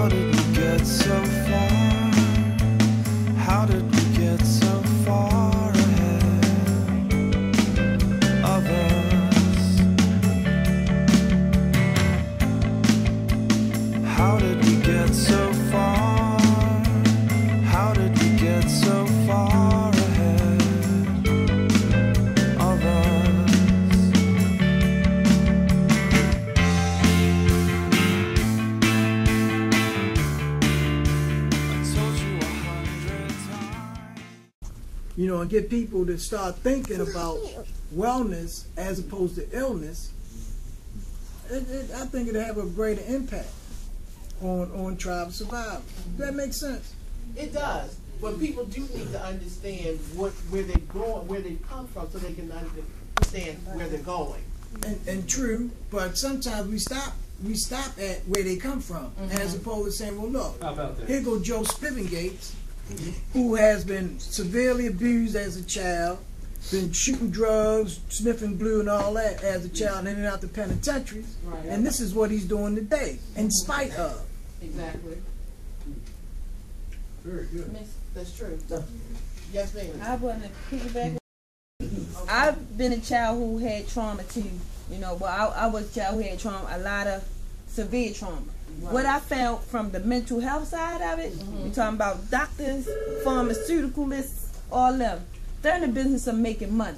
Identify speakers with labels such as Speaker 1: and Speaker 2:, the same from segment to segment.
Speaker 1: How did we get so far? How did we get so far ahead of us? How did we get so far? How did we get so far ahead of us?
Speaker 2: You know, and get people to start thinking about wellness as opposed to illness, I think it'll have a greater impact on tribal survival. Does that make sense?
Speaker 3: It does, but people do need to understand where they're going, where they come from, so they can understand where they're going.
Speaker 2: And true, but sometimes we stop at where they come from, as opposed to saying, well, look,
Speaker 4: How about that?
Speaker 2: here go Joe Spivengates, who has been severely abused as a child, been shooting drugs, sniffing glue and all that as a child, in and out the penitentiaries,
Speaker 3: Right.
Speaker 2: and this is what he's doing today, in spite of.
Speaker 3: Exactly.
Speaker 4: Very good.
Speaker 3: That's true. Yes, ma'am.
Speaker 5: I want to piggyback. I've been a child who had trauma too. You know, well, I was a child who had trauma, a lot of severe trauma.
Speaker 3: Right.
Speaker 5: What I found from the mental health side of it, we're talking about doctors, pharmaceuticalists, all of them. They're in the business of making money.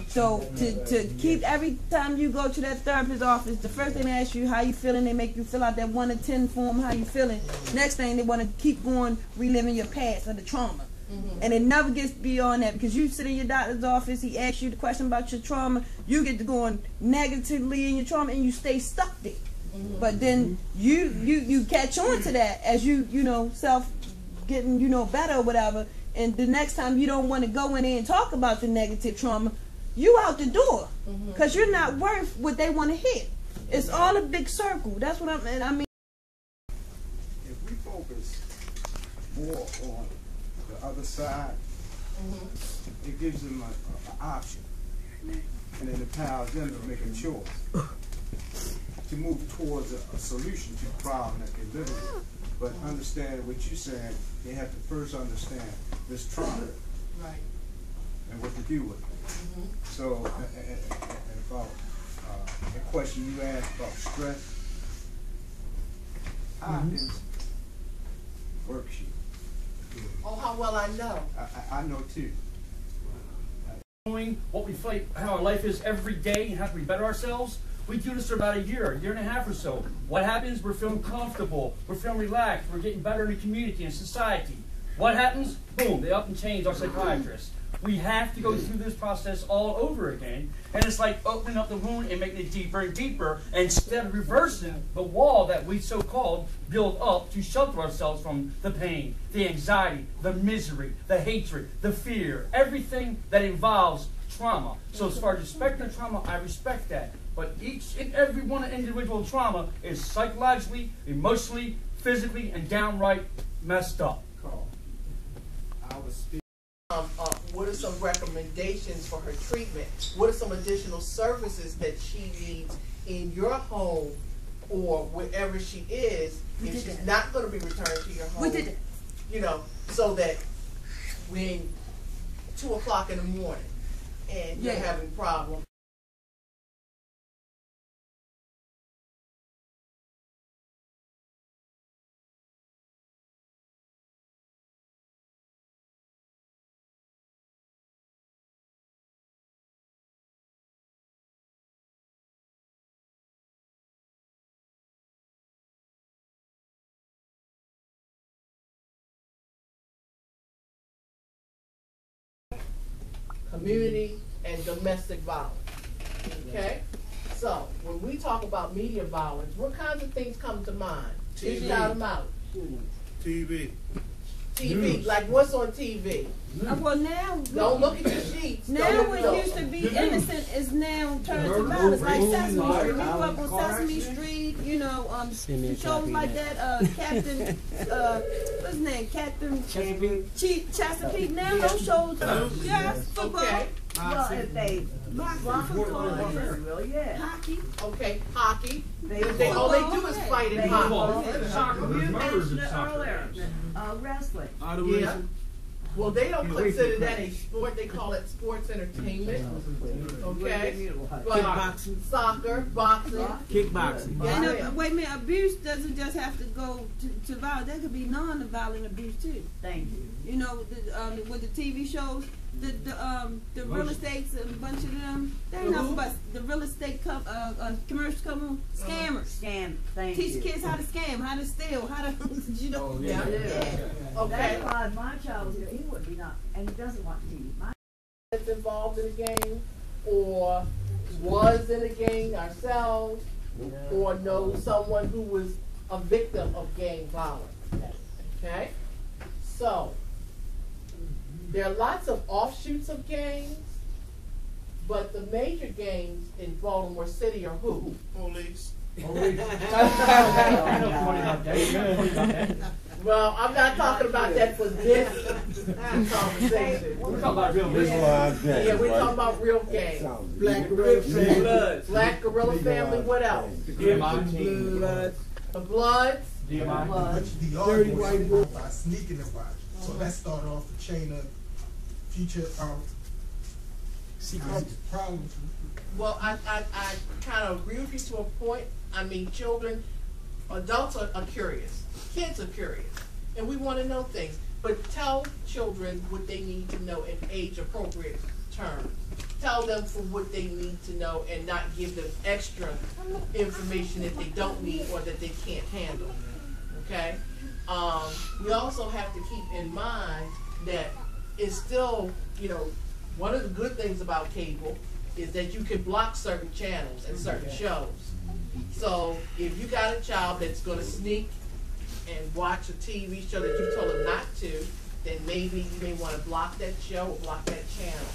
Speaker 5: So to keep, every time you go to that therapist's office, the first thing they ask you, how you feeling? They make you fill out that 1 to 10 form, how you feeling. Next thing, they want to keep going, reliving your past or the trauma. And it never gets beyond that, because you sit in your doctor's office, he asks you the question about your trauma, you get to going negatively in your trauma, and you stay stuck there. But then you catch on to that as you know, self getting, you know, better or whatever, and the next time you don't want to go in there and talk about the negative trauma, you out the door, because you're not worth what they want to hear. It's all a big circle. That's what I mean.
Speaker 6: If we focus more on the other side, it gives them an option, and it empowers them to make a choice to move towards a solution to the problem that they're living with. But understand what you're saying, they have to first understand this trauma,
Speaker 3: Right.
Speaker 6: and what to do with it. So, and about the question you asked about stress, Hopkins worksheet.
Speaker 3: Oh, how well I know.
Speaker 6: I know too.
Speaker 4: Knowing what we fight, how our life is every day, and how we better ourselves. We do this for about a year and a half or so. What happens? We're feeling comfortable. We're feeling relaxed. We're getting better in the community and society. What happens? Boom, they up and change our psychiatrists. We have to go through this process all over again. And it's like opening up the wound and making it deeper and deeper, instead of reversing the wall that we so-called build up to shelter ourselves from the pain, the anxiety, the misery, the hatred, the fear, everything that involves trauma. So as far as respecting trauma, I respect that. But each and every one of individual trauma is psychologically, emotionally, physically, and downright messed up.
Speaker 6: Carl, I was speaking.
Speaker 3: What are some recommendations for her treatment? What are some additional services that she needs in your home or wherever she is if she's not going to be returned to your home? You know, so that when 2 o'clock in the morning and you're having problems. Community and domestic violence. Okay? So, when we talk about media violence, what kinds of things come to mind? Just shout them out.
Speaker 6: TV.
Speaker 3: TV, like what's on TV?
Speaker 5: Well, now
Speaker 3: Don't look at your sheets.
Speaker 5: Now what used to be innocent is now turned to violence, like Sesame Street. We grew up on Sesame Street, you know, shows like that, Captain, what's his name, Captain Chesapeake. Now those shows, yes, football.
Speaker 3: Okay.
Speaker 7: Well, if they
Speaker 5: Hockey.
Speaker 3: Okay, hockey.
Speaker 7: They
Speaker 3: All they do is fight in hockey.
Speaker 4: Soccer,
Speaker 7: you
Speaker 4: murders
Speaker 7: mentioned
Speaker 4: in
Speaker 7: it
Speaker 4: soccer.
Speaker 7: earlier, wrestling.
Speaker 3: Yeah. Well, they don't consider that a sport. They call it sports entertainment. Okay. But soccer, boxing,
Speaker 8: Kickboxing.
Speaker 5: Yeah, no, wait a minute. Abuse doesn't just have to go to violence. There could be non-violent abuse too.
Speaker 7: Thank you.
Speaker 5: You know, with the TV shows, the real estates and a bunch of them. They ain't nothing but the real estate commercials come on scammers.
Speaker 7: Scam. Thank
Speaker 5: Teach
Speaker 7: you.
Speaker 5: kids how to scam, how to steal, how to you know.
Speaker 3: Yeah. Okay.
Speaker 7: That's why my child was here. He would be not, and he doesn't watch TV.
Speaker 3: That's involved in a game, or was in a gang ourselves, or know someone who was a victim of gang violence. Okay? So, there are lots of offshoots of gangs, but the major gangs in Baltimore City are who?
Speaker 6: Police.
Speaker 3: Well, I'm not talking about that for this conversation.
Speaker 4: We're talking about real business.
Speaker 3: Yeah, we're talking about real gangs.
Speaker 2: Black Gorilla Family.
Speaker 3: Black Gorilla Family, what else?
Speaker 2: Blood.
Speaker 3: The Bloods.
Speaker 9: The
Speaker 2: Dirty white boy.
Speaker 9: by sneaking and watch. So that started off the chain of future problems.
Speaker 3: Well, I kind of agree with you to a point. I mean, children, adults are curious. Kids are curious. And we want to know things. But tell children what they need to know in age-appropriate terms. Tell them for what they need to know and not give them extra information that they don't need or that they can't handle. Okay? We also have to keep in mind that it's still, you know, one of the good things about cable is that you can block certain channels and certain shows. So if you got a child that's going to sneak and watch a TV show that you told them not to, then maybe you may want to block that show or block that channel.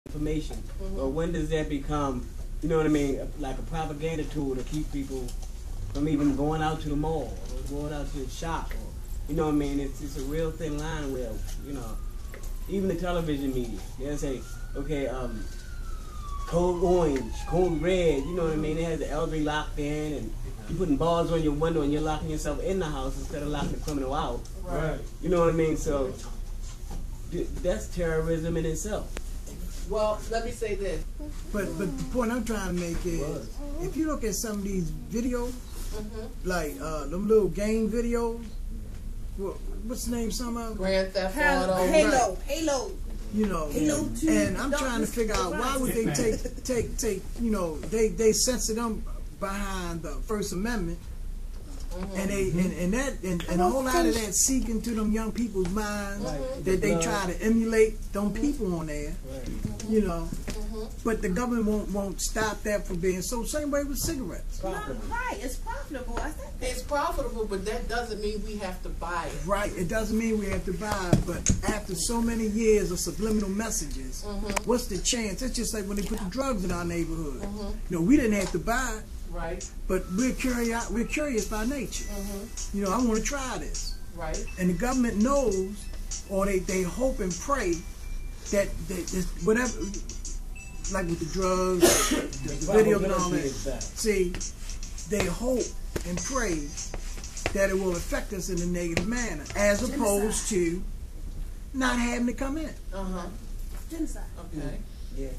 Speaker 8: Information. But when does that become, you know what I mean, like a propaganda tool to keep people from even going out to the mall or going out to the shop? Or, you know what I mean? It's a real thin line where, you know, even the television media, they'll say, okay, code orange, code red, you know what I mean? It has the elderly locked in, and you're putting bars on your window and you're locking yourself in the house instead of locking the criminal out.
Speaker 3: Right.
Speaker 8: You know what I mean? So that's terrorism in itself.
Speaker 3: Well, let me say this.
Speaker 2: But the point I'm trying to make is, if you look at some of these videos, like them little game videos, what's the name? Some of them?
Speaker 3: Grand Theft Auto.
Speaker 5: Halo.
Speaker 2: You know,
Speaker 5: Halo 2,
Speaker 2: and I'm trying to figure out why would they take you know, they censor them behind the First Amendment, and a whole lot of that seep into them young people's minds that they try to emulate them people on there, you know. But the government won't stop that from being so. Same way with cigarettes.
Speaker 5: Right, it's profitable. I think
Speaker 3: It's profitable, but that doesn't mean we have to buy it.
Speaker 2: Right, it doesn't mean we have to buy it, but after so many years of subliminal messages, what's the chance? It's just like when they put the drugs in our neighborhood. You know, we didn't have to buy it,
Speaker 3: Right,
Speaker 2: but we're curious by nature. You know, I want to try this.
Speaker 3: right.
Speaker 2: And the government knows, or they hope and pray that whatever, like with the drugs, the videos and all that. See, they hope and pray that it will affect us in a negative manner, as opposed to not having to come in.
Speaker 3: Uh-huh.
Speaker 5: genocide.
Speaker 3: Okay.
Speaker 8: Yeah.